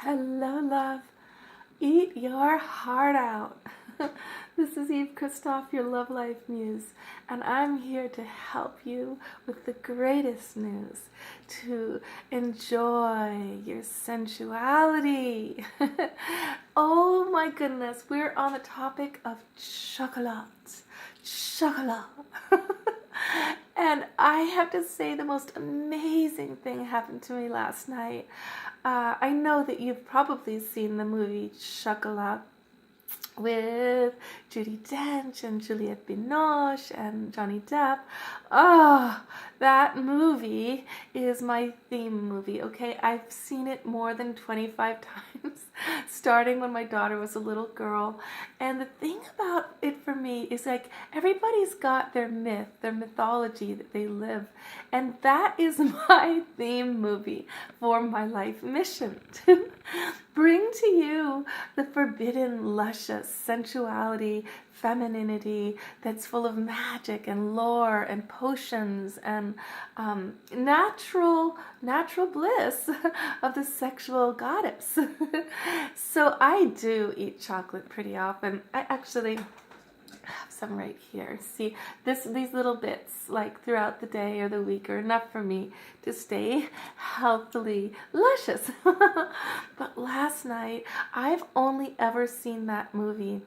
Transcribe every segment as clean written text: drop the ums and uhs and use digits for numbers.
Hello, love. Eat your heart out. This is Eve Christoph, your Love Life Muse, and I'm here to help you with the greatest news to enjoy your sensuality. Oh my goodness, we're on the topic of chocolate. Chocolate. And I have to say, the most amazing thing happened to me last night. I know that you've probably seen the movie Chocolat with Judi Dench and Juliette Binoche and Johnny Depp. Oh, that movie is my theme movie, okay? I've seen it more than 25 times, starting when my daughter was a little girl. And the thing about it for me is, like, everybody's got their myth, their mythology that they live. And that is my theme movie for my life mission, to bring to you the forbidden, luscious sensuality, femininity that's full of magic and lore and potions and natural bliss of the sexual goddess. So I do eat chocolate pretty often. I actually have some right here. See, these little bits, like throughout the day or the week, are enough for me to stay healthily luscious. But last night, I've only ever seen that movie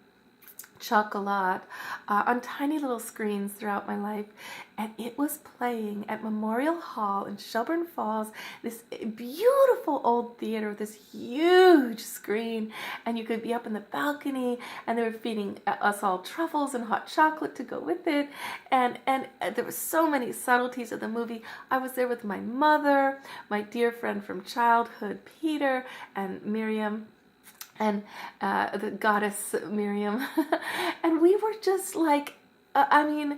Chocolat on tiny little screens throughout my life, and it was playing at Memorial Hall in Shelburne Falls, this beautiful old theater with this huge screen, and you could be up in the balcony, and they were feeding us all truffles and hot chocolate to go with it, and there were so many subtleties of the movie. I was there with my mother, my dear friend from childhood, Peter, and Miriam, and the goddess Miriam. And we were just like, the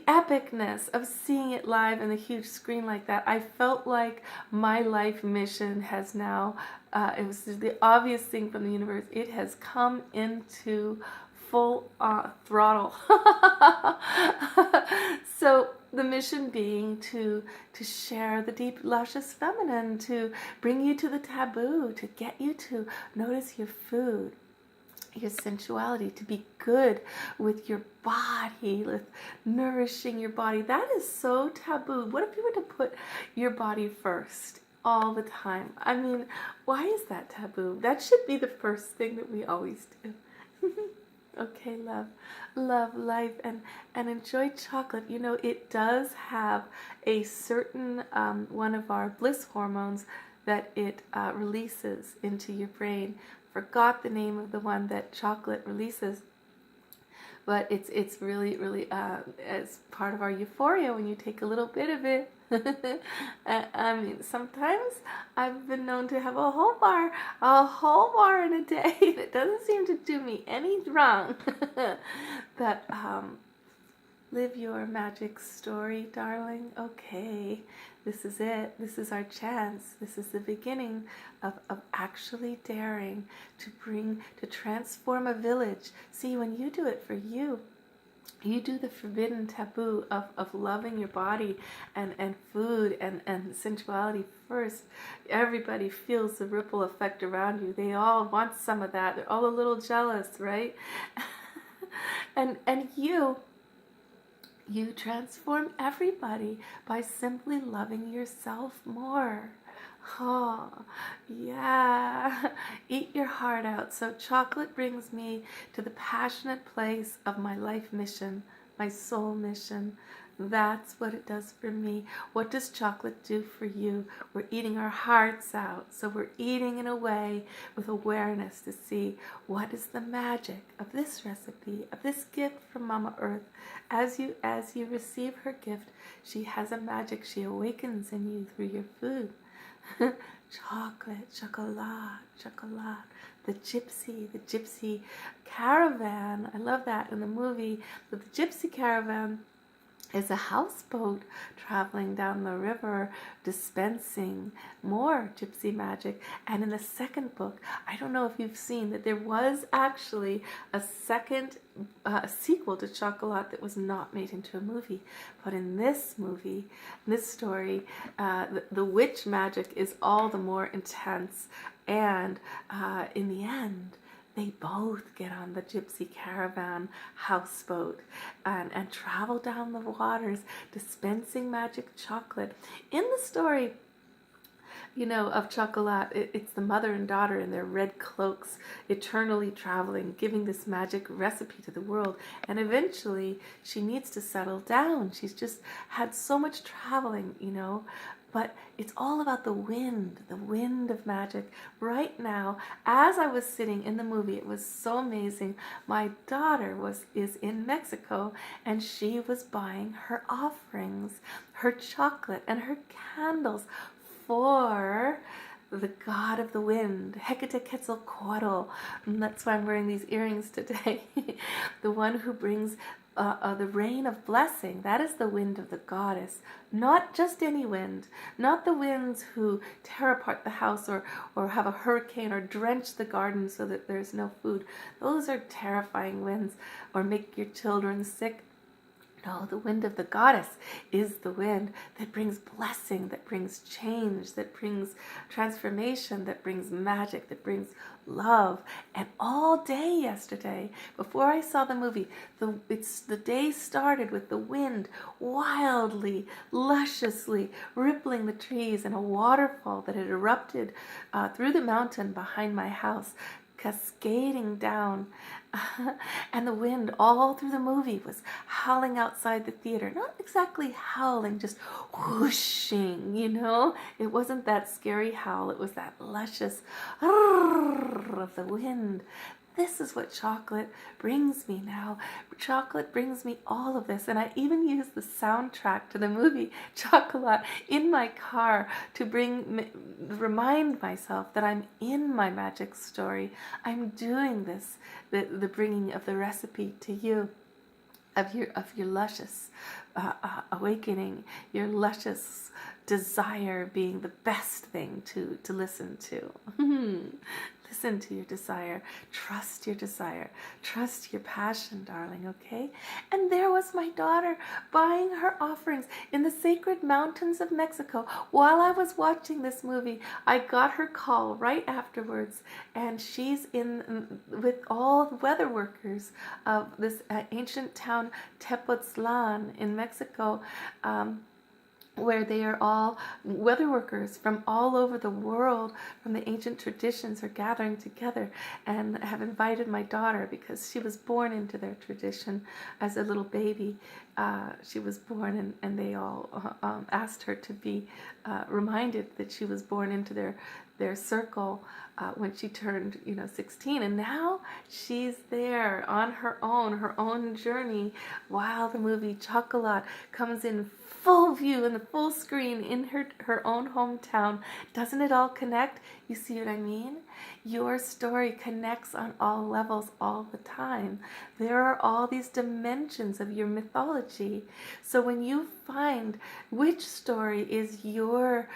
epicness of seeing it live in the huge screen like that. I felt like my life mission has now, it was the obvious thing from the universe, it has come into full throttle. So the mission being to share the deep, luscious feminine, to bring you to the taboo, to get you to notice your food, your sensuality, to be good with your body, with nourishing your body. That is so taboo. What if you were to put your body first all the time? I mean, why is that taboo? That should be the first thing that we always do. Okay, love life, and enjoy chocolate. You know, it does have a certain one of our bliss hormones that it releases into your brain. Forgot the name of the one that chocolate releases, but it's really as part of our euphoria when you take a little bit of it. I mean, sometimes I've been known to have a whole bar in a day. That doesn't seem to do me any wrong. But live your magic story, darling. Okay, this is it. This is our chance. This is the beginning of actually daring to transform a village. See, when you do it for you, you do the forbidden taboo of loving your body and food and sensuality first. Everybody feels the ripple effect around you. They all want some of that. They're all a little jealous, right? and you transform everybody by simply loving yourself more. Oh, yeah. Eat your heart out. So chocolate brings me to the passionate place of my life mission, my soul mission. That's what it does for me. What does chocolate do for you? We're eating our hearts out. So we're eating in a way with awareness to see what is the magic of this recipe, of this gift from Mama Earth. As you receive her gift, she has a magic she awakens in you through your food. Chocolate, chocolat. The gypsy caravan. I love that in the movie. But the gypsy caravan is a houseboat traveling down the river, dispensing more gypsy magic. And in the second book, I don't know if you've seen that there was actually a second sequel to Chocolat that was not made into a movie. But in this movie, this story, the witch magic is all the more intense. And in the end, they both get on the gypsy caravan houseboat and travel down the waters, dispensing magic chocolate. In the story, of Chocolat, it's the mother and daughter in their red cloaks, eternally traveling, giving this magic recipe to the world. And eventually, she needs to settle down. She's just had so much traveling, But it's all about the wind of magic. Right now, as I was sitting in the movie, it was so amazing. My daughter is in Mexico, and she was buying her offerings, her chocolate and her candles for the god of the wind, Hecate Quetzalcoatl. And that's why I'm wearing these earrings today. The one who brings the rain of blessing. That is the wind of the goddess. Not just any wind. Not the winds who tear apart the house or have a hurricane or drench the garden so that there's no food. Those are terrifying winds, or make your children sick. No, the wind of the goddess is the wind that brings blessing, that brings change, that brings transformation, that brings magic, that brings love. And all day yesterday, before I saw the movie, the day started with the wind wildly, lusciously rippling the trees and a waterfall that had erupted through the mountain behind my house, cascading down. And the wind all through the movie was howling outside the theater. Not exactly howling, just whooshing, It wasn't that scary howl. It was that luscious of the wind. This is what chocolate brings me now. Chocolate brings me all of this. And I even use the soundtrack to the movie Chocolat in my car to remind myself that I'm in my magic story. I'm doing this, the bringing of the recipe to you. Of your luscious awakening, your luscious desire being the best thing to listen to. Listen to your desire. Trust your desire. Trust your passion, darling, okay? And there was my daughter buying her offerings in the sacred mountains of Mexico. While I was watching this movie, I got her call right afterwards, and she's with all the weather workers of this ancient town, Tepoztlan in Mexico, where they are all weather workers from all over the world, from the ancient traditions, are gathering together and have invited my daughter because she was born into their tradition as a little baby. She was born and they all asked her to be reminded that she was born into their circle when she turned 16, and now she's there on her own journey, while the movie Chocolat comes in full view in the full screen in her own hometown. Doesn't it all connect? You see what I mean? Your story connects on all levels all the time. There are all these dimensions of your mythology. So when you find which story is your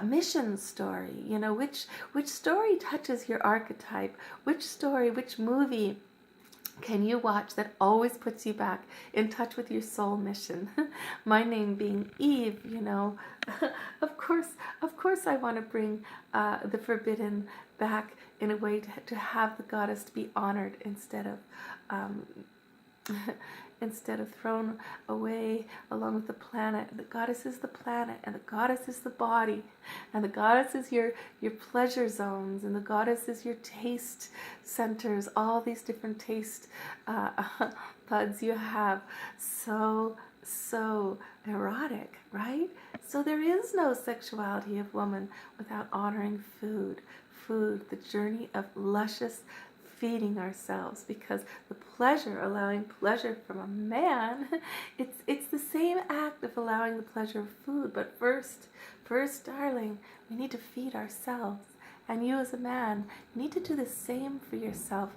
mission story, which story touches your archetype, which movie can you watch that always puts you back in touch with your soul mission? My name being Eve, Of course I want to bring the forbidden back in a way to have the goddess be honored instead of thrown away along with the planet. The goddess is the planet, and the goddess is the body, and the goddess is your pleasure zones, and the goddess is your taste centers, all these different taste buds you have. So erotic, right? So there is no sexuality of woman without honoring food, the journey of luscious feeding ourselves, because the pleasure, allowing pleasure from a man, it's the same act of allowing the pleasure of food. But first, darling, we need to feed ourselves. And you as a man, you need to do the same for yourself.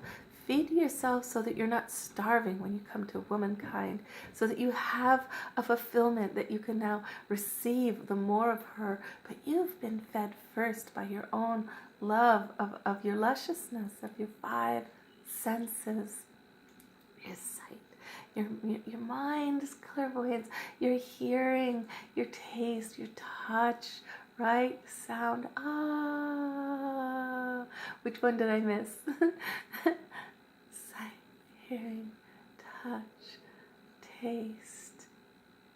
Feed yourself so that you're not starving when you come to womankind, so that you have a fulfillment that you can now receive the more of her. But you've been fed first by your own love of your lusciousness, of your five senses, your sight, your mind's clairvoyance, your hearing, your taste, your touch, right? Sound. Ah. Which one did I miss? Sight, hearing, touch, taste.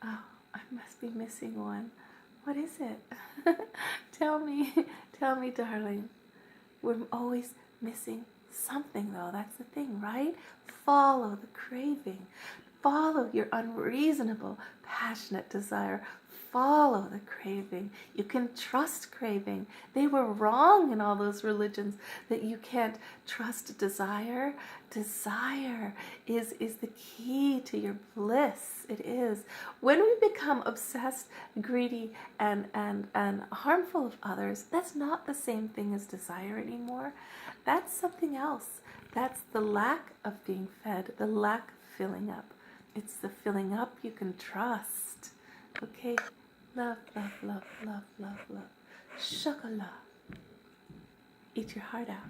Oh, I must be missing one. What is it? Tell me, darling. We're always missing something, though. That's the thing, right? Follow the craving. Follow your unreasonable, passionate desire. Follow the craving. You can trust craving. They were wrong in all those religions that you can't trust desire. Desire is the key to your bliss. It is. When we become obsessed, greedy, and harmful of others, that's not the same thing as desire anymore. That's something else. That's the lack of being fed, the lack of filling up. It's the filling up you can trust. Okay? Love, love, love, love, love, love. Chocolat. Eat your heart out.